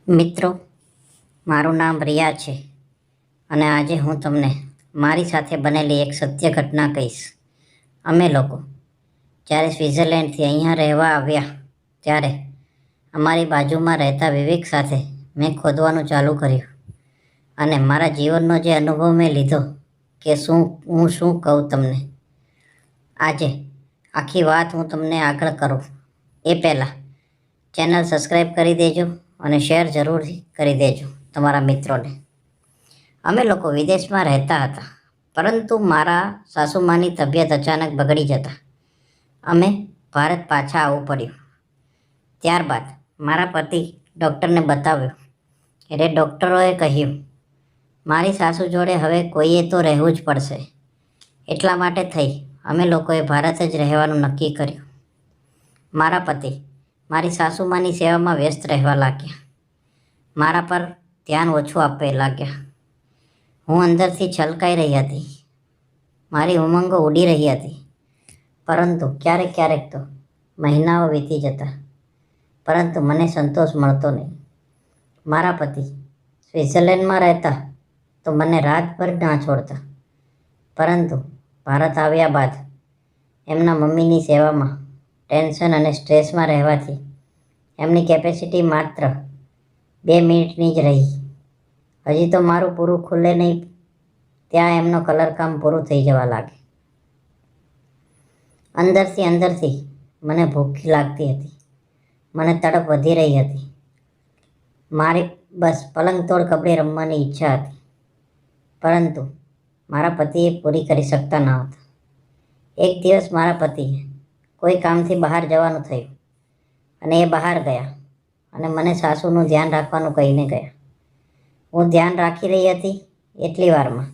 મિત્રો, મારું નામ રિયા છે અને આજે હું તમને મારી સાથે બનેલી એક સત્ય ઘટના કહીશ. અમે લોકો જ્યારે સ્વિટ્ઝરલેન્ડથી અહીંયા રહેવા આવ્યા ત્યારે અમારી બાજુમાં રહેતા વિવેક સાથે મેં ખોદવાનું ચાલુ કર્યું અને મારા જીવનનો જે અનુભવ મેં લીધો કે હું શું કહું તમને. આજે આખી વાત હું તમને આગળ કરું એ પહેલાં ચેનલ સબસ્ક્રાઈબ કરી દેજો અને શેર જરૂરથી કરી દેજો તમારા મિત્રોને. અમે લોકો વિદેશમાં રહેતા હતા, પરંતુ મારા સાસુમાની તબિયત અચાનક બગડી જતા અમે ભારત પાછા આવવું પડ્યું. ત્યારબાદ મારા પતિ ડૉક્ટરને બતાવ્યું એટલે ડૉક્ટરોએ કહ્યું મારી સાસુ જોડે હવે કોઈએ તો રહેવું જ પડશે. એટલા માટે થઈ અમે લોકોએ ભારત જ રહેવાનું નક્કી કર્યું. મારા પતિ મારી સાસુમાની સેવામાં વ્યસ્ત રહેવા લાગ્યા. મારા પર ધ્યાન ઓછું આપવા લાગ્યા. હું અંદરથી છલકાઈ રહી હતી. મારી ઉમંગો ઉડી રહી હતી. પરંતુ ક્યારેક ક્યારેક તો મહિનાઓ વીતી જતા, પરંતુ મને સંતોષ મળતો નહીં. મારા પતિ સ્વિટ્ઝરલેન્ડમાં રહેતા તો મને રાતભર ના છોડતા, પરંતુ ભારત આવ્યા બાદ એમના મમ્મીની સેવામાં ટેન્શન અને સ્ટ્રેસમાં રહેવાથી એમની કેપેસિટી માત્ર 2 મિનિટની જ રહી. હજી તો મારું પૂરું ખુલે નહીં ત્યાં એમનો કલરકામ પૂરું થઈ જવા લાગે. અંદરથી મને ભૂખ લાગતી હતી. મને તડપ વધી રહી હતી. મારી બસ પલંગ તોડ કબડે રમવાની ઈચ્છા હતી, પરંતુ મારા પતિએ પૂરી કરી શકતા ન હતા. એક દિવસ મારા પતિએ કોઈ કામથી બહાર જવાનું થયું અને એ બહાર ગયા અને મને સાસુનું ધ્યાન રાખવાનું કહીને ગયા. હું ધ્યાન રાખી રહી હતી એટલી વારમાં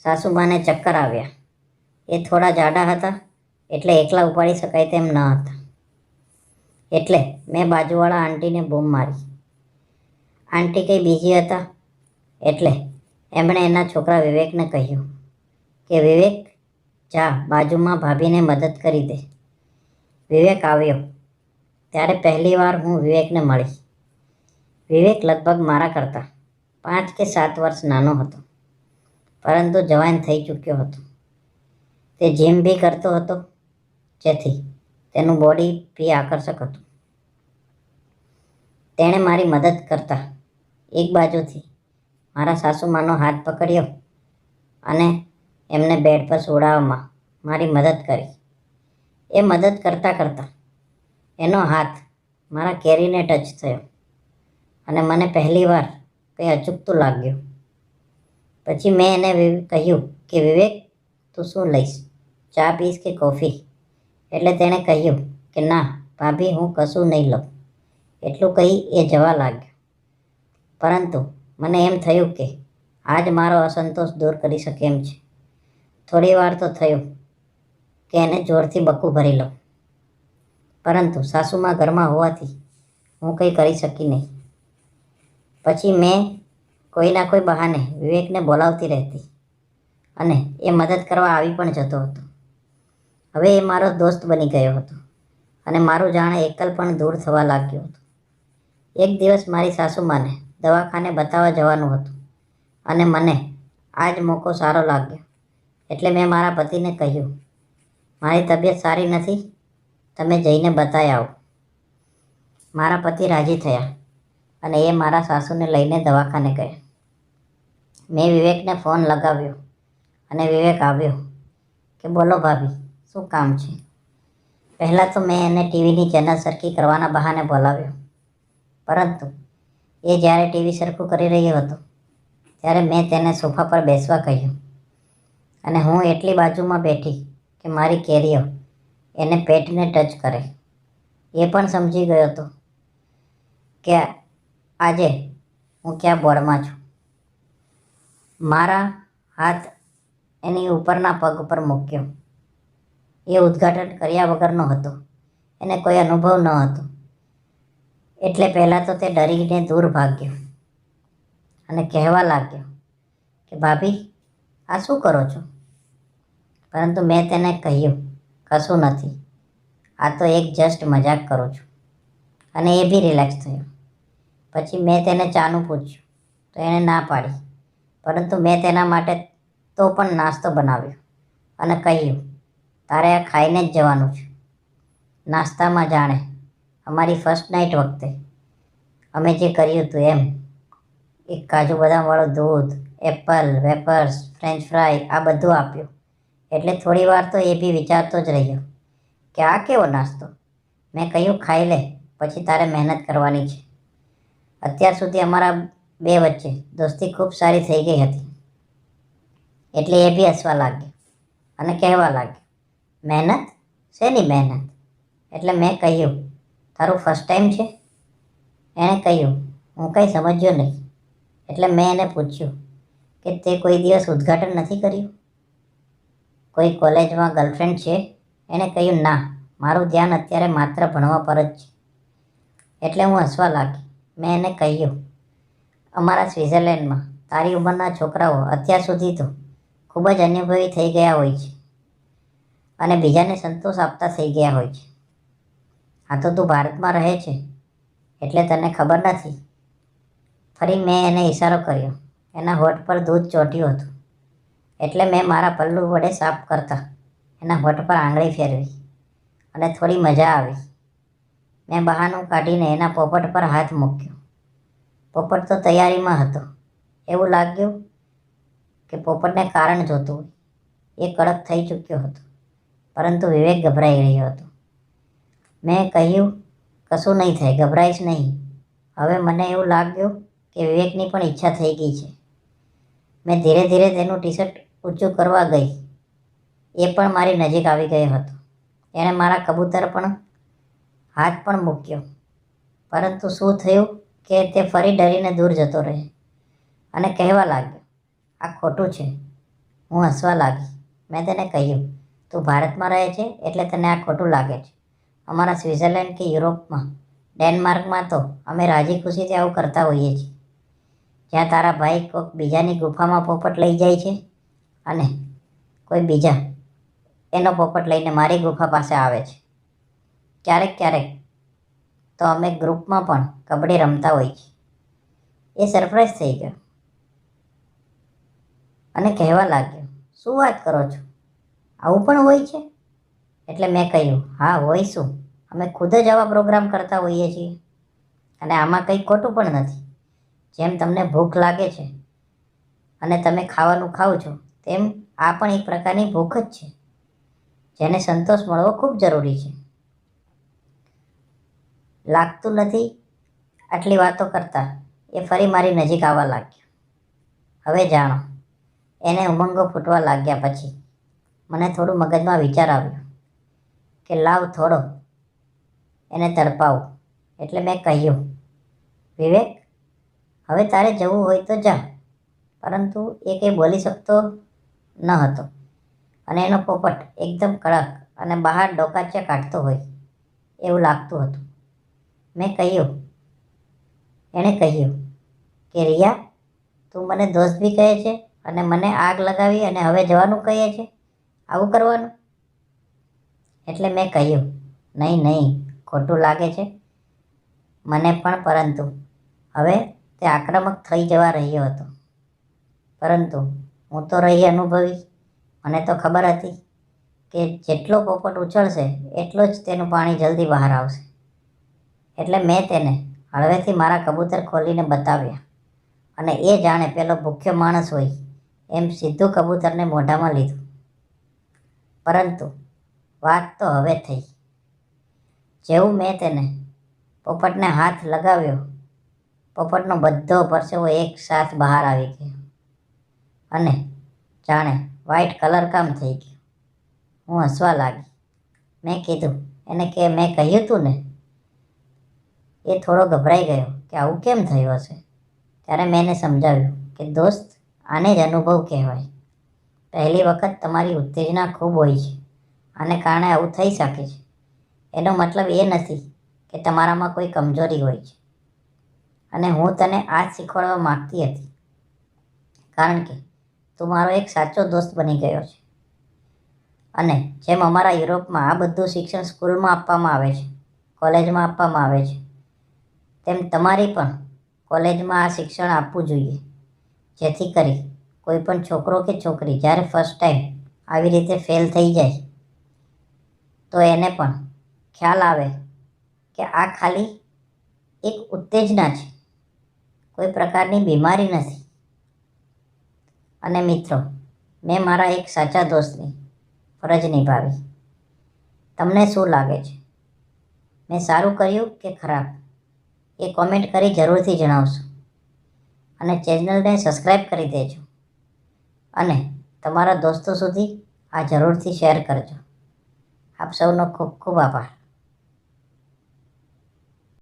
સાસુમાને ચક્કર આવ્યા. એ થોડા જાડા હતા એટલે એકલા ઉપાડી શકાય તેમ ન હતા. એટલે મેં બાજુવાળા આંટીને બૂમ મારી. આંટી કંઈ બીજી હતા એટલે એમણે એના છોકરા વિવેકને કહ્યું કે વિવેક, જા બાજુમાં ભાભીને મદદ કરી દે. વિવેક આવ્યો ત્યારે પહેલીવાર હું વિવેકને મળી. વિવેક લગભગ મારા કરતાં 5 કે 7 વર્ષ નાનો હતો, પરંતુ જવાન થઈ ચૂક્યો હતો. તે જીમ બી કરતો હતો, જેથી તેનું બોડી બી આકર્ષક હતું. તેણે મારી મદદ કરતા એક બાજુથી મારા સાસુમાનો હાથ પકડ્યો અને એમને બેડ પર સુવડાવવામાં મારી મદદ કરી. એ મદદ કરતાં એનો હાથ મારા કેરીને ટચ થયો અને મને પહેલીવાર કંઈ અચૂકતું લાગ્યું. પછી મેં એને કહ્યું કે વિવેક, તું શું લઈશ, ચા પીશ કે કોફી? એટલે તેણે કહ્યું કે ના ભાભી, હું કશું નહીં લઉં. એટલું કહી એ જવા લાગ્યો. પરંતુ મને એમ થયું કે આજ મારો અસંતોષ દૂર કરી શકે એમ છે. થોડી વાર તો થયું કે એને જોરથી બકું ભરી લઉં, પરંતુ સાસુમાં ઘરમાં હોવાથી હું કંઈ કરી શકી નહીં. પછી મેં કોઈના કોઈ બહાને વિવેકને બોલાવતી રહેતી અને એ મદદ કરવા આવી પણ જતો હતો. હવે એ મારો દોસ્ત બની ગયો હતો અને મારું જાણે એકલ પણ દૂર થવા લાગ્યું હતું. એક દિવસ મારી સાસુમાને દવાખાને બતાવવા જવાનું હતું અને મને આ જ મોકો સારો લાગ્યો. એટલે મેં મારા પતિને કહ્યું, મારી તબિયત સારી નથી, તમે જઈને બતાવી આવો. મારા પતિ રાજી થયા અને એ મારા સાસુને લઈને દવાખાને ગયા. મેં વિવેકને ફોન લગાવ્યો અને વિવેક આવ્યો કે બોલો ભાભી, શું કામ છે? પહેલાં તો મેં એને ટીવીની ચેનલ સરખી કરવાના બહાને બોલાવ્યો, પરંતુ એ જ્યારે ટીવી સરખું કરી રહ્યો હતો ત્યારે મેં તેને સોફા પર બેસવા કહ્યું અને હું એટલી બાજુમાં બેઠી કે મારી કેરીઓ એને પેટને ટચ કરે. એ પણ સમજી ગયો હતો કે આજે હું ક્યાં બોર્ડમાં છું. મારા હાથ એની ઉપરના પગ પર મૂક્યો. એ ઉદ્ઘાટન કર્યા વગરનો હતો, એને કોઈ અનુભવ ન હતો. એટલે પહેલાં તો તે ડરીને દૂર ભાગ્યો અને કહેવા લાગ્યો કે ભાભી, આ શું કરો છો? પરંતુ મેં તેને કહ્યું, કશું નથી, આ તો એક જસ્ટ મજાક કરું છું. અને એ બી રિલેક્સ થયો. પછી મેં તેને ચાનું પૂછ્યું તો એણે ના પાડી, પરંતુ મેં તેના માટે તો પણ નાસ્તો બનાવ્યો અને કહ્યું, તારે આ ખાઈને જ જવાનું છે. નાસ્તામાં જાણે અમારી ફર્સ્ટ નાઇટ વખતે અમે જે કર્યું હતું એમ. એક કાજુ બદામવાળું દૂધ, એપલ, વેફર્સ, ફ્રેન્ચ ફ્રાય આ બધું આપ્યું. એટલે થોડી વાર તો એ બી વિચારતો જ રહ્યો કે આ કેવો નાસ્તો. મેં કહ્યું, ખાઈ લે, પછી તારે મહેનત કરવાની છે. અત્યાર સુધી અમારા બે વચ્ચે દોસ્તી ખૂબ સારી થઈ ગઈ હતી. એટલે એ બી હસવા લાગ્યો અને કહેવા લાગ્યો, મહેનત? શેની મહેનત? એટલે મેં કહ્યું, તારું ફર્સ્ટ ટાઈમ છે? એણે કહ્યું, હું કંઈ સમજ્યો નહીં. એટલે મેં એને પૂછ્યું કે તે કોઈ દિવસ ઉદ્ઘાટન નથી કર્યું? કોઈ કોલેજમાં ગર્લફ્રેન્ડ છે? એણે કહ્યું, ના, મારું ધ્યાન અત્યારે માત્ર ભણવા પર જ છે. એટલે હું હસવા લાગી. મેં એને કહ્યું, અમારા સ્વિટ્ઝરલેન્ડમાં તારી ઉંમરના છોકરાઓ અત્યાર સુધી તો ખૂબ જ અનુભવી થઈ ગયા હોય છે અને બીજાને સંતોષ આપતા થઈ ગયા હોય છે. આ તો તું ભારતમાં રહે છે એટલે તને ખબર નથી. ફરી મેં એને ઈશારો કર્યો. એના હોઠ પર દૂધ ચોંટ્યું હતું એટલે મેં મારા પલ્લુ વડે સાફ કરતા એના હોઠ પર આંગળી ફેરવી અને થોડી મજા આવી. મેં બહાનું કાઢીને એના પોપટ પર હાથ મૂક્યો. પોપટ તો તૈયારીમાં હતો. એવું લાગ્યું કે પોપટને કારણ જોતું હોય. એ કડક થઈ ચૂક્યો હતો, પરંતુ વિવેક ગભરાઈ રહ્યો હતો. મેં કહ્યું, કશું નહીં થાય, ગભરાઈશ નહીં. હવે મને એવું લાગ્યું કે વિવેકની પણ ઈચ્છા થઈ ગઈ છે. મેં ધીરે ધીરે તેનું ટી શર્ટ ઊંચું કરવા ગઈ. એ પણ મારી નજીક આવી ગયો હતો. એણે મારા કબૂતર પણ હાથ પણ મૂક્યો, પરંતુ શું થયું કે તે ફરી ડરીને દૂર જતો રહ્યો અને કહેવા લાગ્યો, આ ખોટું છે. હું હસવા લાગી. મેં તેને કહ્યું, તું ભારતમાં રહે છે એટલે તને આ ખોટું લાગે છે. અમારા સ્વિટ્ઝરલેન્ડ કે યુરોપમાં, ડેનમાર્કમાં તો અમે રાજી ખુશીથી આવું કરતા હોઈએ છીએ. જ્યાં તારા ભાઈ કોઈક બીજાની ગુફામાં પોપટ લઈ જાય છે અને કોઈ બીજા એનો પોપટ લઈને મારી ગુફા પાસે આવે છે. ક્યારેક ક્યારેક તો અમે ગ્રુપમાં પણ કબડ્ડી રમતા હોઈએ છીએ. એ સરપ્રાઈઝ થઈ ગયો અને કહેવા લાગ્યો, શું વાત કરો છો? આવું પણ હોય છે? એટલે મેં કહ્યું, હા, હોય શું. અમે ખુદ જ આવા પ્રોગ્રામ કરતા હોઈએ છીએ અને આમાં કંઈ ખોટું પણ નથી. જેમ તમને ભૂખ લાગે છે અને તમે ખાવાનું ખાઓ છો, તેમ આ પણ એક પ્રકારની ભૂખ જ છે જેને સંતોષ મળવો ખૂબ જરૂરી છે. લાગતું નથી? આટલી વાતો કરતા એ ફરી મારી નજીક આવવા લાગ્યો. હવે જાણો, એને ઉમંગો ફૂટવા લાગ્યા પછી મને થોડું મગજમાં વિચાર આવ્યો કે લાવ થોડો એને તડપાવું. એટલે મેં કહ્યું, વિવેક, હવે તારે જવું હોય તો જા. પરંતુ એ કંઈ બોલી શકતો ન હતો અને એનો પોપટ એકદમ કડક અને બહાર ડોકાચિયા કાઢતો હોય એવું લાગતું હતું. એણે કહ્યું કે રિયા, તું મને દોસ્ત બી કહે છે અને મને આગ લગાવી અને હવે જવાનું કહે છે. આવું કરવાનું? એટલે મેં કહ્યું, નહીં, ખોટું લાગે છે મને પણ, પરંતુ હવે તે આક્રમક થઈ જવા રહ્યો હતો. પરંતુ હું તો રહી અનુભવી. મને તો ખબર હતી કે જેટલો પોપટ ઉછળશે એટલો જ તેનું પાણી જલ્દી બહાર આવશે. એટલે મેં તેને હળવેથી મારા કબૂતર ખોલીને બતાવ્યા અને એ જાણે પેલો ભૂખ્યો માણસ હોય એમ સીધું કબૂતરને મોઢામાં લીધું. પરંતુ વાત તો હવે થઈ. જેવું મેં તેને પોપટને હાથ લગાવ્યો, પોપટનો બધો પરસેવો એક સાથ બહાર આવી ગયો અને જાણે વ્હાઈટ કલર કામ થઈ ગયો. હું હસવા લાગી. મેં કીધું એને કે મેં કહ્યું તું ને. એ થોડો ગભરાઈ ગયો કે આવું કેમ થયું હશે. ત્યારે મેં એને સમજાવ્યું કે દોસ્ત, આને જ અનુભવ કહેવાય. પહેલી વખત તમારી ઉત્તેજના ખૂબ હોય છે, આને કારણે આવું થઈ શકે છે. એનો મતલબ એ નથી કે તમારામાં કોઈ કમજોરી હોય છે. અને હું તને આ જ શીખવાડવા માગતી હતી, કારણ કે તું મારો એક સાચો દોસ્ત બની ગયો છે. અને જેમ અમારા યુરોપમાં આ બધું શિક્ષણ સ્કૂલમાં આપવામાં આવે છે, કોલેજમાં આપવામાં આવે છે, તેમ તમારી પણ કોલેજમાં આ શિક્ષણ આપવું જોઈએ, જેથી કરી કોઈ પણ છોકરો કે છોકરી જ્યારે ફર્સ્ટ ટાઈમ આવી રીતે ફેલ થઈ જાય તો એને પણ ખ્યાલ આવે કે આ ખાલી એક ઉત્તેજના છે, કોઈ પ્રકારની બીમારી નથી. અને મિત્રો, મેં મારા એક સાચા દોસ્તની ફરજ નિભાવી. તમને શું લાગે છે? મેં સારું કર્યું કે ખરાબ? એ કોમેન્ટ કરી જરૂરથી જણાવશો. અને ચેનલને સબસ્ક્રાઈબ કરી દેજો અને તમારા દોસ્તો સુધી આ જરૂરથી શેર કરજો. આપ સૌનો ખૂબ ખૂબ આભાર.